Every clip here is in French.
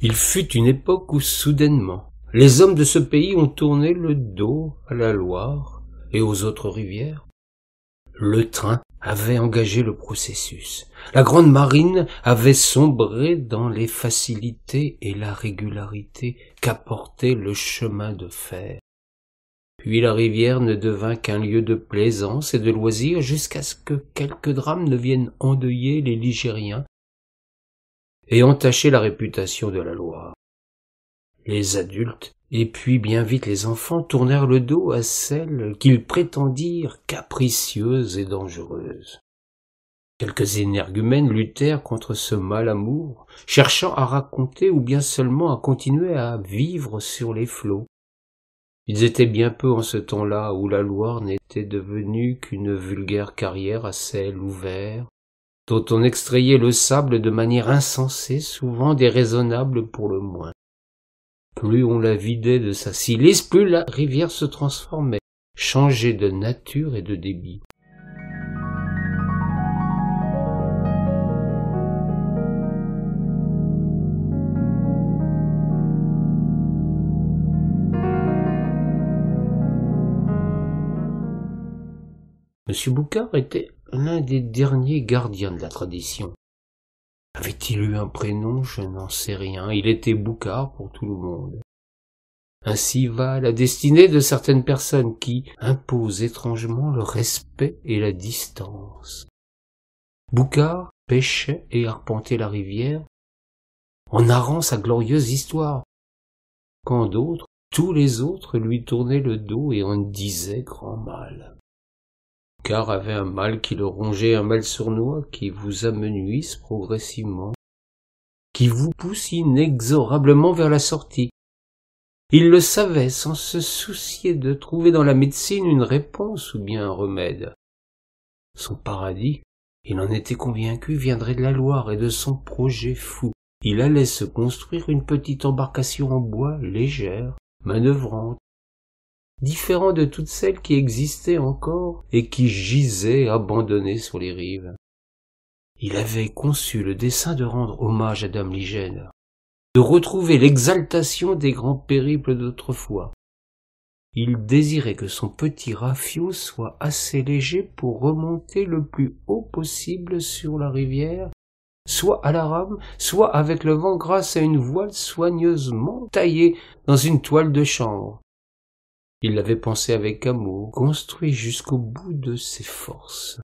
Il fut une époque où soudainement, les hommes de ce pays ont tourné le dos à la Loire et aux autres rivières. Le train avait engagé le processus. La grande marine avait sombré dans les facilités et la régularité qu'apportait le chemin de fer. Puis la rivière ne devint qu'un lieu de plaisance et de loisirs jusqu'à ce que quelques drames ne viennent endeuiller les Ligériens et entacher la réputation de la Loire. Les adultes, et puis bien vite les enfants, tournèrent le dos à celle qu'ils prétendirent capricieuse et dangereuse. Quelques énergumènes luttèrent contre ce mal amour, cherchant à raconter ou bien seulement à continuer à vivre sur les flots. Ils étaient bien peu en ce temps-là où la Loire n'était devenue qu'une vulgaire carrière à ciel ouvert, dont on extrayait le sable de manière insensée, souvent déraisonnable pour le moins. Plus on la vidait de sa silice, plus la rivière se transformait, changeait de nature et de débit. Monsieur Boucard était l'un des derniers gardiens de la tradition. Avait-il eu un prénom? Je n'en sais rien. Il était Boucard pour tout le monde. Ainsi va la destinée de certaines personnes qui imposent étrangement le respect et la distance. Boucard pêchait et arpentait la rivière en narrant sa glorieuse histoire, quand d'autres, tous les autres, lui tournaient le dos et en disaient grand mal. Boucard avait un mal qui le rongeait, un mal sournois qui vous amenuise progressivement, qui vous pousse inexorablement vers la sortie. Il le savait sans se soucier de trouver dans la médecine une réponse ou bien un remède. Son paradis, il en était convaincu, viendrait de la Loire et de son projet fou. Il allait se construire une petite embarcation en bois légère, manœuvrante, différent de toutes celles qui existaient encore et qui gisaient abandonnées sur les rives. Il avait conçu le dessein de rendre hommage à Dame Ligène, de retrouver l'exaltation des grands périples d'autrefois. Il désirait que son petit rafiot soit assez léger pour remonter le plus haut possible sur la rivière, soit à la rame, soit avec le vent grâce à une voile soigneusement taillée dans une toile de chanvre. Il l'avait pensé avec amour, construit jusqu'au bout de ses forces.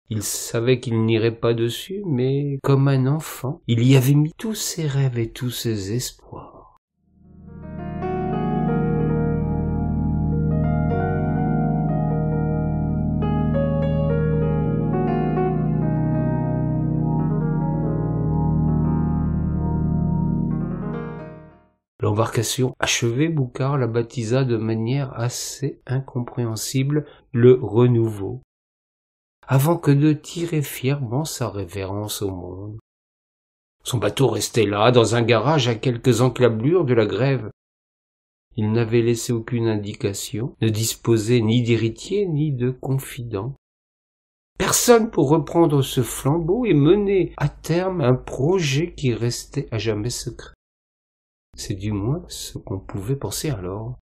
Il savait qu'il n'irait pas dessus, mais comme un enfant, il y avait mis tous ses rêves et tous ses espoirs. L'embarcation achevée, Boucard la baptisa de manière assez incompréhensible le Renouveau, avant que de tirer fièrement sa révérence au monde. Son bateau restait là, dans un garage à quelques encablures de la grève. Il n'avait laissé aucune indication, ne disposait ni d'héritier ni de confident. Personne pour reprendre ce flambeau et mener à terme un projet qui restait à jamais secret. C'est du moins ce qu'on pouvait penser alors.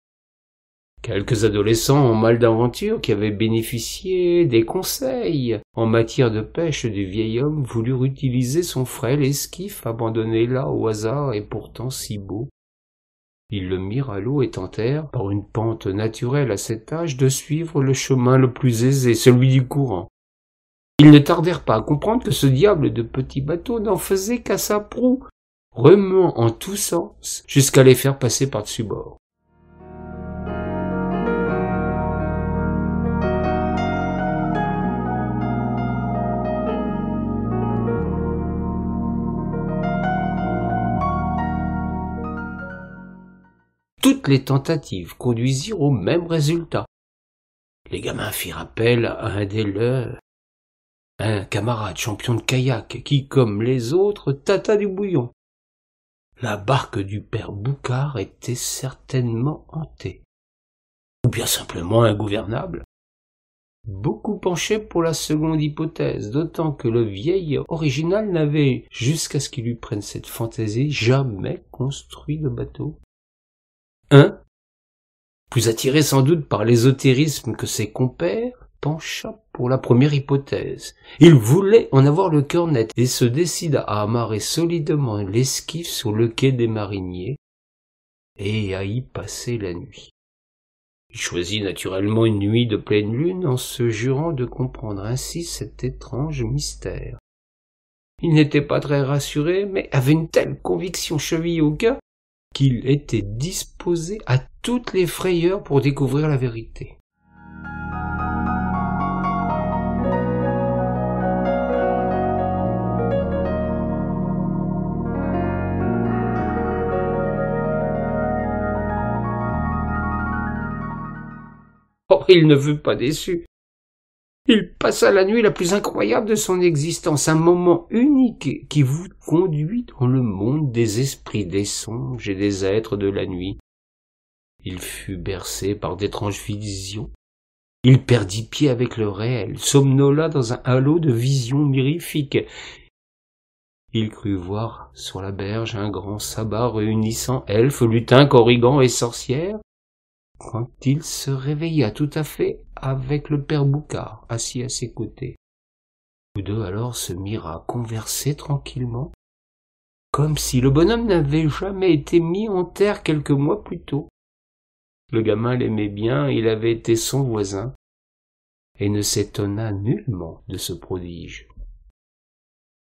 Quelques adolescents en mal d'aventure qui avaient bénéficié des conseils en matière de pêche du vieil homme voulurent utiliser son frêle esquif abandonné là au hasard et pourtant si beau. Ils le mirent à l'eau et tentèrent, par une pente naturelle à cet âge, de suivre le chemin le plus aisé, celui du courant. Ils ne tardèrent pas à comprendre que ce diable de petit bateau n'en faisait qu'à sa proue, remuant en tous sens jusqu'à les faire passer par-dessus bord. Toutes les tentatives conduisirent au même résultat. Les gamins firent appel à un des leurs, un camarade champion de kayak qui, comme les autres, tâta du bouillon. La barque du père Boucard était certainement hantée, ou bien simplement ingouvernable. beaucoup penché pour la seconde hypothèse, d'autant que le vieil original n'avait, jusqu'à ce qu'il lui prenne cette fantaisie, jamais construit de bateau. Plus attiré sans doute par l'ésotérisme que ses compères, pencha pour la première hypothèse. Il voulait en avoir le cœur net et se décida à amarrer solidement l'esquif sur le quai des Mariniers et à y passer la nuit. Il choisit naturellement une nuit de pleine lune en se jurant de comprendre ainsi cet étrange mystère. Il n'était pas très rassuré, mais avait une telle conviction chevillée au cœur qu'il était disposé à toutes les frayeurs pour découvrir la vérité. Or, il ne fut pas déçu. Il passa la nuit la plus incroyable de son existence, un moment unique qui vous conduit dans le monde des esprits, des songes et des êtres de la nuit. Il fut bercé par d'étranges visions. Il perdit pied avec le réel, somnola dans un halo de visions mirifiques. Il crut voir sur la berge un grand sabbat réunissant elfes, lutins, korrigans et sorcières, quand il se réveilla tout à fait avec le père Boucard assis à ses côtés. Tous deux alors se mirent à converser tranquillement, comme si le bonhomme n'avait jamais été mis en terre quelques mois plus tôt. Le gamin l'aimait bien, il avait été son voisin, et ne s'étonna nullement de ce prodige.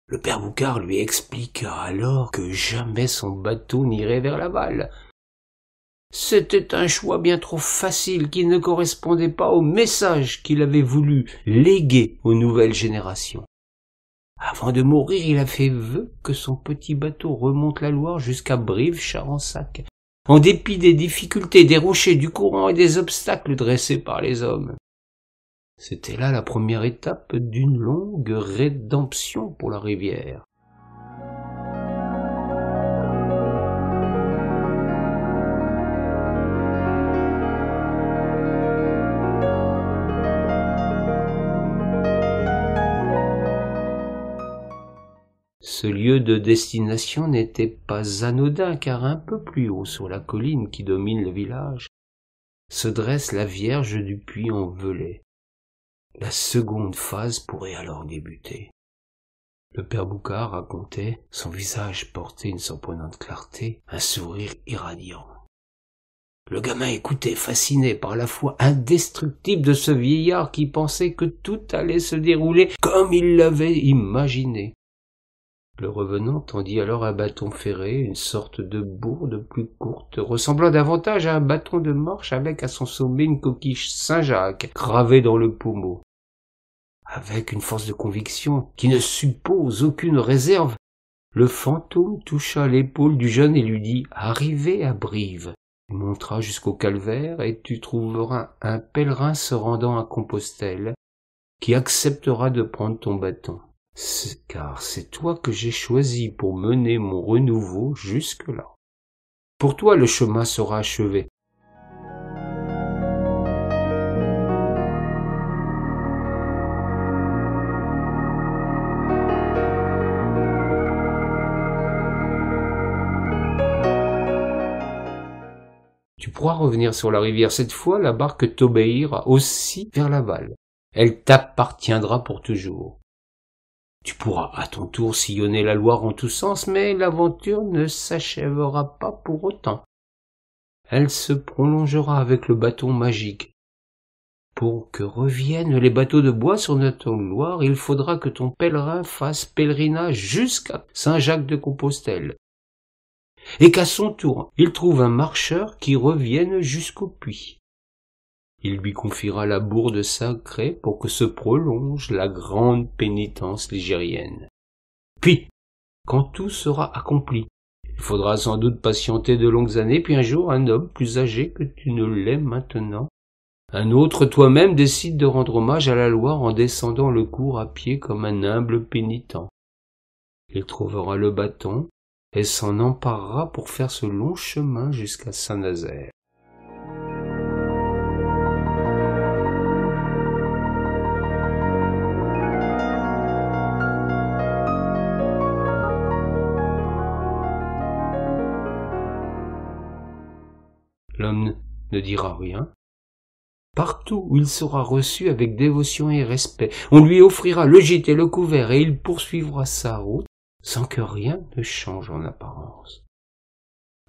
Le père Boucard lui expliqua alors que jamais son bateau n'irait vers Laval. C'était un choix bien trop facile qui ne correspondait pas au message qu'il avait voulu léguer aux nouvelles générations. Avant de mourir, il a fait vœu que son petit bateau remonte la Loire jusqu'à Brive-Charensac, en dépit des difficultés, des rochers, du courant et des obstacles dressés par les hommes. C'était là la première étape d'une longue rédemption pour la rivière. Ce lieu de destination n'était pas anodin, car un peu plus haut, sur la colline qui domine le village, se dresse la Vierge du Puy-en-Velay. La seconde phase pourrait alors débuter. Le père Boucard racontait, son visage portait une surprenante clarté, un sourire irradiant. Le gamin écoutait, fasciné par la foi indestructible de ce vieillard qui pensait que tout allait se dérouler comme il l'avait imaginé. Le revenant tendit alors un bâton ferré, une sorte de bourde plus courte, ressemblant davantage à un bâton de marche avec à son sommet une coquille Saint-Jacques gravée dans le pommeau. Avec une force de conviction qui ne suppose aucune réserve, le fantôme toucha l'épaule du jeune et lui dit « Arrivé à Brive, tu monteras jusqu'au calvaire et tu trouveras un pèlerin se rendant à Compostelle qui acceptera de prendre ton bâton. Car c'est toi que j'ai choisi pour mener mon renouveau jusque-là. Pour toi, le chemin sera achevé. » Tu pourras revenir sur la rivière. Cette fois, la barque t'obéira aussi vers Laval. Elle t'appartiendra pour toujours. Tu pourras à ton tour sillonner la Loire en tous sens, mais l'aventure ne s'achèvera pas pour autant. Elle se prolongera avec le bâton magique. Pour que reviennent les bateaux de bois sur notre Loire, il faudra que ton pèlerin fasse pèlerinage jusqu'à Saint-Jacques-de-Compostelle, et qu'à son tour, il trouve un marcheur qui revienne jusqu'au puits. Il lui confiera la bourde sacrée pour que se prolonge la grande pénitence ligérienne. Puis, quand tout sera accompli, il faudra sans doute patienter de longues années, puis un jour un homme plus âgé que tu ne l'es maintenant, un autre toi-même décide de rendre hommage à la Loire en descendant le cours à pied comme un humble pénitent. Il trouvera le bâton et s'en emparera pour faire ce long chemin jusqu'à Saint-Nazaire. L'homme ne dira rien. Partout où il sera reçu avec dévotion et respect, on lui offrira le gîte et le couvert et il poursuivra sa route sans que rien ne change en apparence.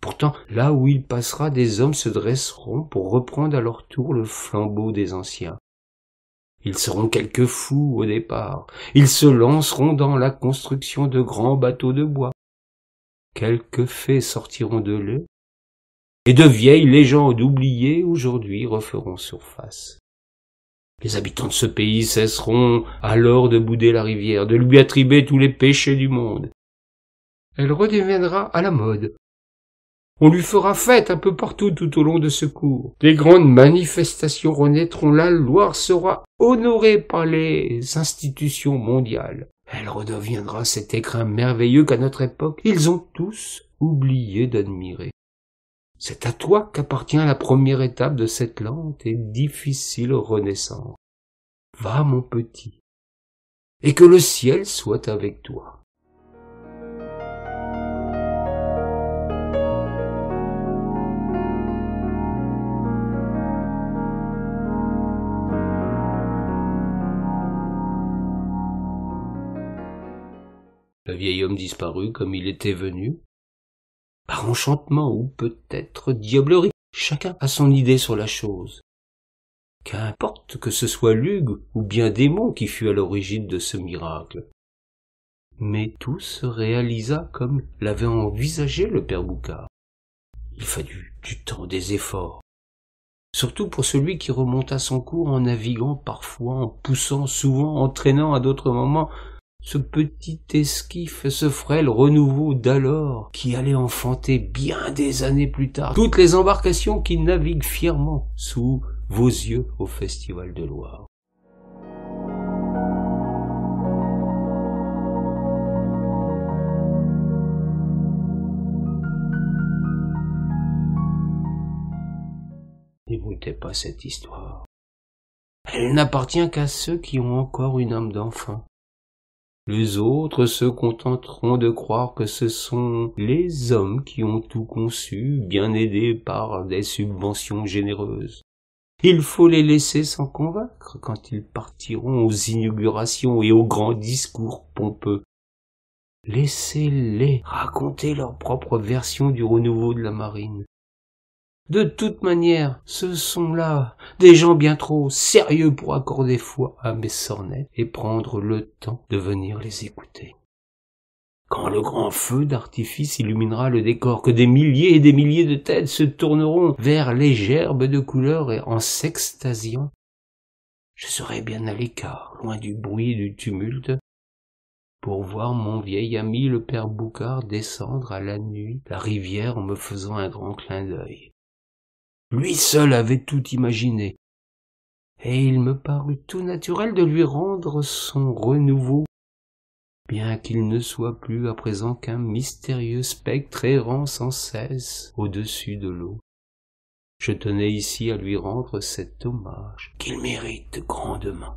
Pourtant, là où il passera, des hommes se dresseront pour reprendre à leur tour le flambeau des anciens. Ils seront quelques fous au départ, ils se lanceront dans la construction de grands bateaux de bois. Quelques fées sortiront de l'eau, et de vieilles légendes oubliées aujourd'hui referont surface. Les habitants de ce pays cesseront alors de bouder la rivière, de lui attribuer tous les péchés du monde. Elle redeviendra à la mode. On lui fera fête un peu partout tout au long de ce cours. Des grandes manifestations renaîtront, la Loire sera honorée par les institutions mondiales. Elle redeviendra cet écrin merveilleux qu'à notre époque, ils ont tous oublié d'admirer. C'est à toi qu'appartient la première étape de cette lente et difficile renaissance. Va, mon petit, et que le ciel soit avec toi. Le vieil homme disparut comme il était venu, par enchantement ou peut-être diablerie. Chacun a son idée sur la chose. Qu'importe que ce soit Lugh ou bien démon qui fut à l'origine de ce miracle. Mais tout se réalisa comme l'avait envisagé le père Boucard. Il fallut du temps, des efforts. Surtout pour celui qui remonta son cours en naviguant parfois, en poussant souvent, en traînant à d'autres moments ce petit esquif, ce frêle renouveau d'alors, qui allait enfanter bien des années plus tard toutes les embarcations qui naviguent fièrement sous vos yeux au Festival de Loire. N'écoutez pas cette histoire. Elle n'appartient qu'à ceux qui ont encore une âme d'enfant. Les autres se contenteront de croire que ce sont les hommes qui ont tout conçu, bien aidés par des subventions généreuses. Il faut les laisser s'en convaincre quand ils partiront aux inaugurations et aux grands discours pompeux. Laissez-les raconter leur propre version du renouveau de la marine. De toute manière, ce sont là des gens bien trop sérieux pour accorder foi à mes sornettes et prendre le temps de venir les écouter. Quand le grand feu d'artifice illuminera le décor, que des milliers et des milliers de têtes se tourneront vers les gerbes de couleurs et en s'extasiant, je serai bien à l'écart, loin du bruit et du tumulte, pour voir mon vieil ami le père Boucard descendre à la nuit la rivière en me faisant un grand clin d'œil. Lui seul avait tout imaginé, et il me parut tout naturel de lui rendre son renouveau, bien qu'il ne soit plus à présent qu'un mystérieux spectre errant sans cesse au-dessus de l'eau. Je tenais ici à lui rendre cet hommage qu'il mérite grandement.